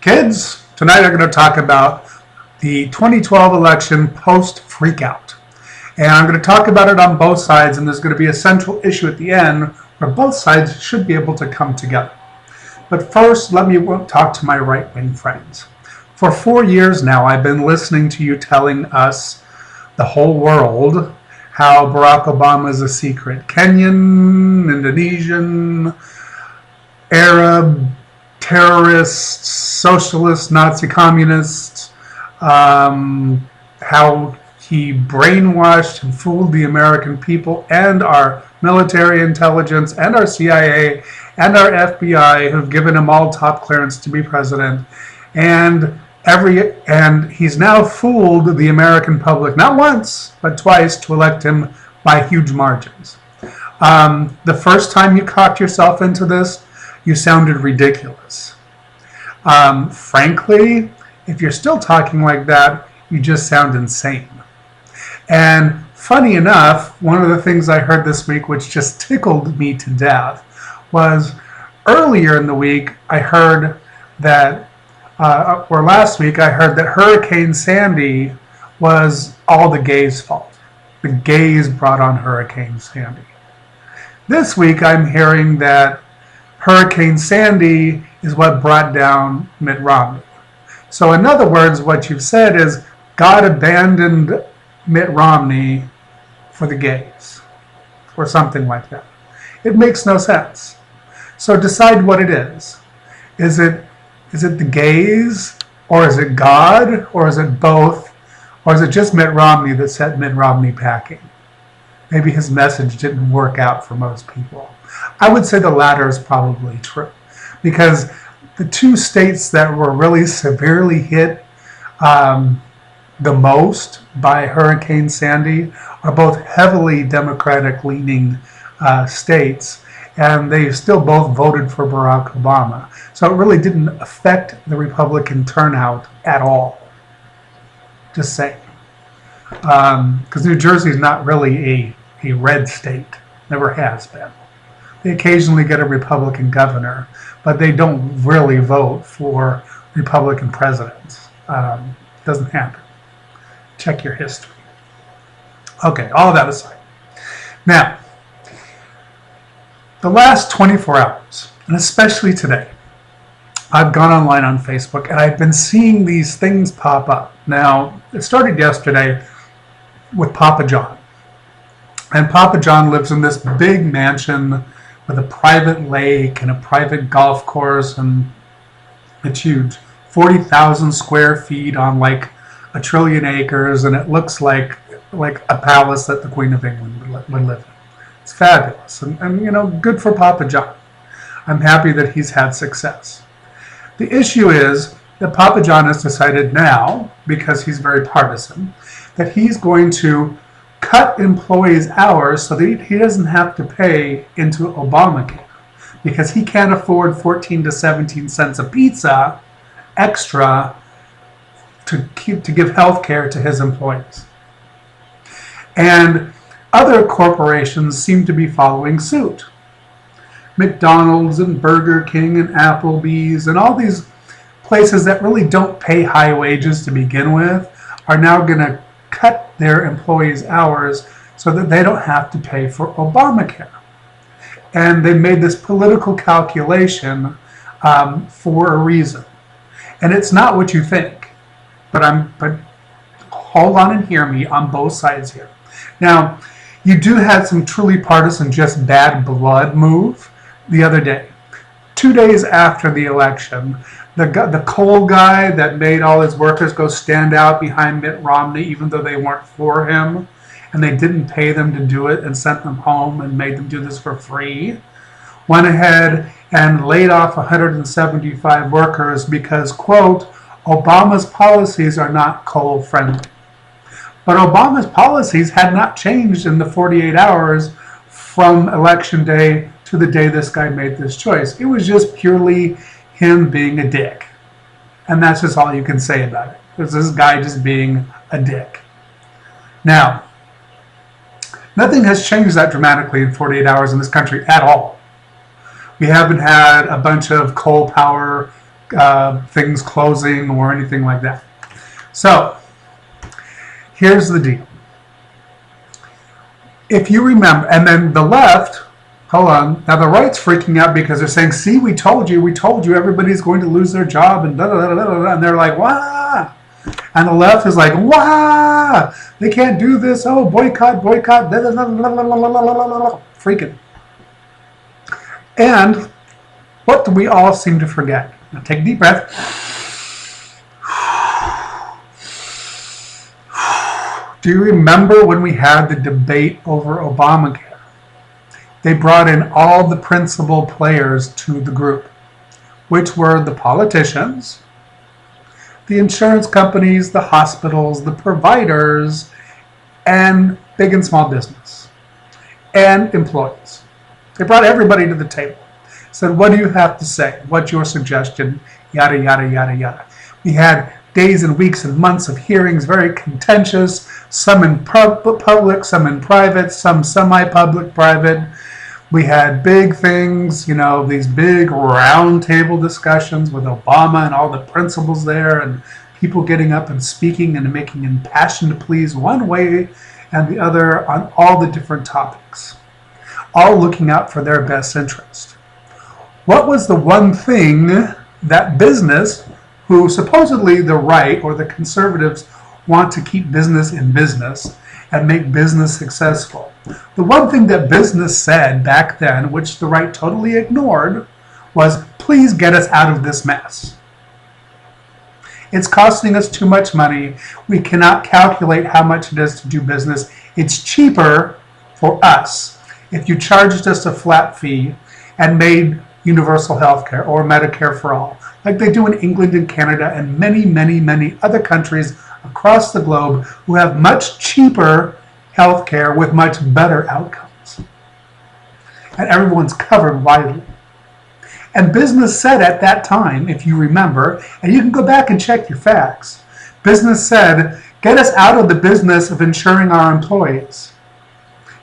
Kids, tonight I'm going to talk about the 2012 election post-Freakout. And I'm going to talk about it on both sides, and there's going to be a central issue at the end where both sides should be able to come together. But first, let me talk to my right-wing friends. For 4 years now, I've been listening to you telling us, the whole world, how Barack Obama is a secret Kenyan, Indonesian, Arab, terrorist, socialist, Nazi, communist, how he brainwashed and fooled the American people and our military intelligence and our CIA and our FBI, who've given him all top clearance to be president. And he's now fooled the American public, not once, but twice, to elect him by huge margins. The first time you caught yourself into this, you sounded ridiculous. Frankly, if you're still talking like that, you just sound insane. And funny enough, one of the things I heard this week, which just tickled me to death, was earlier in the week, I heard that, or last week, I heard that Hurricane Sandy was all the gays' fault. The gays brought on Hurricane Sandy. This week, I'm hearing that Hurricane Sandy is what brought down Mitt Romney. So in other words, what you've said is God abandoned Mitt Romney for the gays, or something like that. It makes no sense. So decide what it is. Is it the gays, or is it God, or is it both, or is it just Mitt Romney that set Mitt Romney packing? Maybe his message didn't work out for most people. I would say the latter is probably true, because the two states that were really severely hit the most by Hurricane Sandy are both heavily Democratic-leaning states, and they still both voted for Barack Obama. So it really didn't affect the Republican turnout at all. Just saying. Because New Jersey is not really a red state. Never has been. They occasionally get a Republican governor, but they don't really vote for Republican presidents. Doesn't happen. Check your history. Okay, all that aside. Now, the last 24 hours, and especially today, I've gone online on Facebook and I've been seeing these things pop up. Now, it started yesterday with Papa John. And Papa John lives in this big mansion with a private lake and a private golf course, and it's huge. 40,000 square feet on like 1 trillion acres, and it looks like a palace that the Queen of England would live in. It's fabulous, and you know, good for Papa John. I'm happy that he's had success. The issue is that Papa John has decided now, because he's very partisan, that he's going to cut employees' hours so that he doesn't have to pay into Obamacare, because he can't afford 14 to 17 cents a pizza extra to give health care to his employees. And other corporations seem to be following suit. McDonald's and Burger King and Applebee's and all these places that really don't pay high wages to begin with are now going to cut their employees' hours so that they don't have to pay for Obamacare. And they made this political calculation for a reason. And it's not what you think. But hold on and hear me on both sides here. Now, you do have some truly partisan, just bad blood move the other day. 2 days after the election, the coal guy that made all his workers go stand out behind Mitt Romney even though they weren't for him, and they didn't pay them to do it and sent them home and made them do this for free, went ahead and laid off 175 workers because, quote, Obama's policies are not coal friendly. But Obama's policies had not changed in the 48 hours from election day to the day this guy made this choice. It was just purely him being a dick. And that's just all you can say about it. It's this guy just being a dick. Now, nothing has changed that dramatically in 48 hours in this country at all. We haven't had a bunch of coal power things closing or anything like that. So here's the deal. If you remember, and then the left, hold on, now the right's freaking out because they're saying, see, we told you, everybody's going to lose their job, and da-da-da-da-da, and they're like, wah! And the left is like, wah! They can't do this, oh, boycott, da-da-da-da-da-da-da-da-da-da-da-da, freaking. And what do we all seem to forget? Now take a deep breath. Do you remember when we had the debate over Obamacare? They brought in all the principal players to the group, which were the politicians, the insurance companies, the hospitals, the providers, and big and small business, and employees. They brought everybody to the table. Said, what do you have to say? What's your suggestion? Yada, yada, yada, yada. We had days and weeks and months of hearings, very contentious, some in public, some in private, some semi-public, private. We had big things, these big round table discussions with Obama and all the principals there, and people getting up and speaking and making impassioned pleas one way and the other on all the different topics, all looking out for their best interest. What was the one thing that business, who supposedly the right or the conservatives want to keep business in business and make business successful. The one thing that business said back then, which the right totally ignored, was, please get us out of this mess. It's costing us too much money. We cannot calculate how much it is to do business. It's cheaper for us if you charged us a flat fee and made universal health care or Medicare for all, like they do in England and Canada and many, many, many other countries across the globe who have much cheaper health care with much better outcomes. And everyone's covered widely. And business said at that time, if you remember, and you can go back and check your facts, business said, get us out of the business of insuring our employees.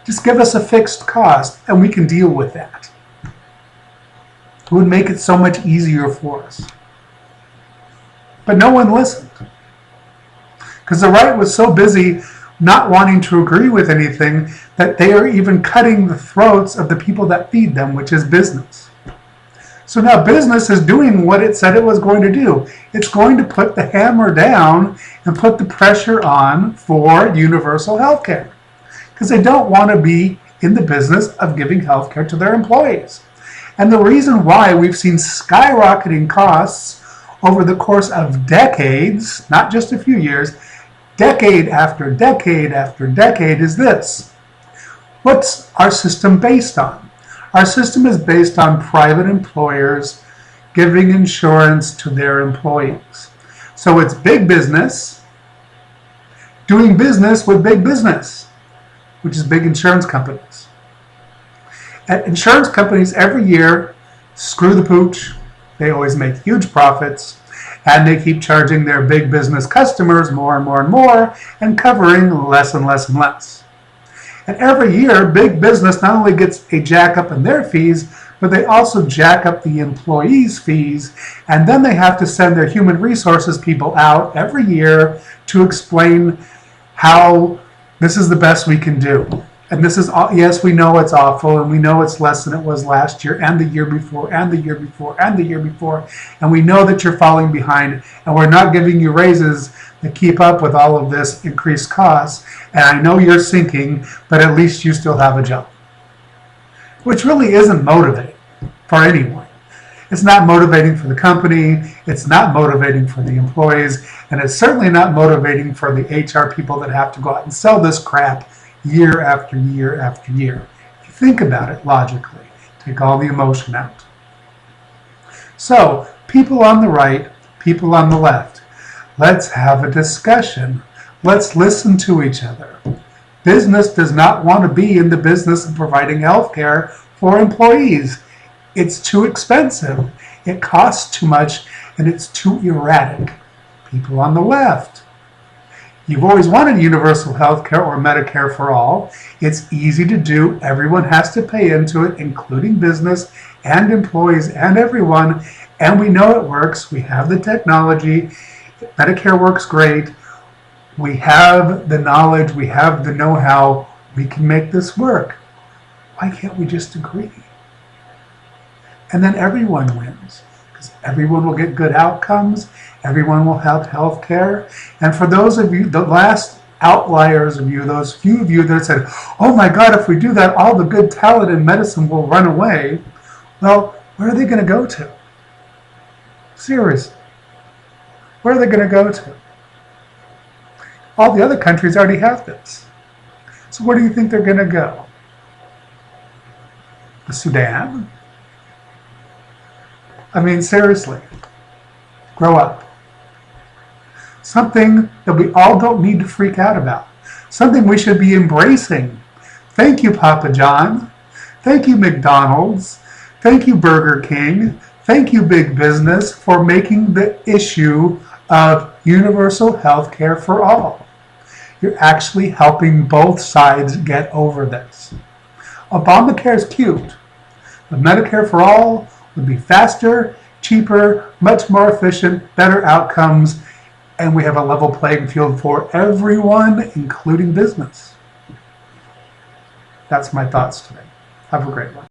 Just give us a fixed cost and we can deal with that. It would make it so much easier for us. But no one listened. Because the right was so busy not wanting to agree with anything that they are even cutting the throats of the people that feed them, which is business. So now business is doing what it said it was going to do. It's going to put the hammer down and put the pressure on for universal health care. Because they don't want to be in the business of giving health care to their employees. And the reason why we've seen skyrocketing costs over the course of decades, not just a few years, decade after decade after decade, is this. What's our system based on? Our system is based on private employers giving insurance to their employees. So it's big business doing business with big business, which is big insurance companies. And insurance companies every year screw the pooch. They always make huge profits. And they keep charging their big business customers more and more and more and covering less and less and less. And every year, big business not only gets a jack up in their fees, but they also jack up the employees' fees. And then they have to send their human resources people out every year to explain how this is the best we can do. And this is, yes, we know it's awful, and we know it's less than it was last year, and the year before, and the year before, and the year before. And we know that you're falling behind, and we're not giving you raises to keep up with all of this increased costs. And I know you're sinking, but at least you still have a job. Which really isn't motivating for anyone. It's not motivating for the company, it's not motivating for the employees, and it's certainly not motivating for the HR people that have to go out and sell this crap year after year after year. If you think about it logically, take all the emotion out. So, people on the right, people on the left, let's have a discussion. Let's listen to each other. Business does not want to be in the business of providing health care for employees. It's too expensive, it costs too much, and it's too erratic. People on the left, you've always wanted universal health care or Medicare for all. It's easy to do. Everyone has to pay into it, including business and employees and everyone. And we know it works. We have the technology. Medicare works great. We have the knowledge. We have the know-how. We can make this work. Why can't we just agree? And then everyone wins, because everyone will get good outcomes. Everyone will have health care. And for those of you, the last outliers of you, those few of you that said, oh my God, if we do that, all the good talent in medicine will run away. Well, where are they going to go to? Seriously. Where are they going to go to? All the other countries already have this. So where do you think they're going to go? The Sudan? I mean, seriously. Grow up. Something that we all don't need to freak out about. Something we should be embracing. Thank you, Papa John. Thank you, McDonald's. Thank you, Burger King. Thank you, big business, for making the issue of universal health care for all. You're actually helping both sides get over this. Obamacare is cute, but Medicare for all would be faster, cheaper, much more efficient, better outcomes, and we have a level playing field for everyone, including business. That's my thoughts today. Have a great one.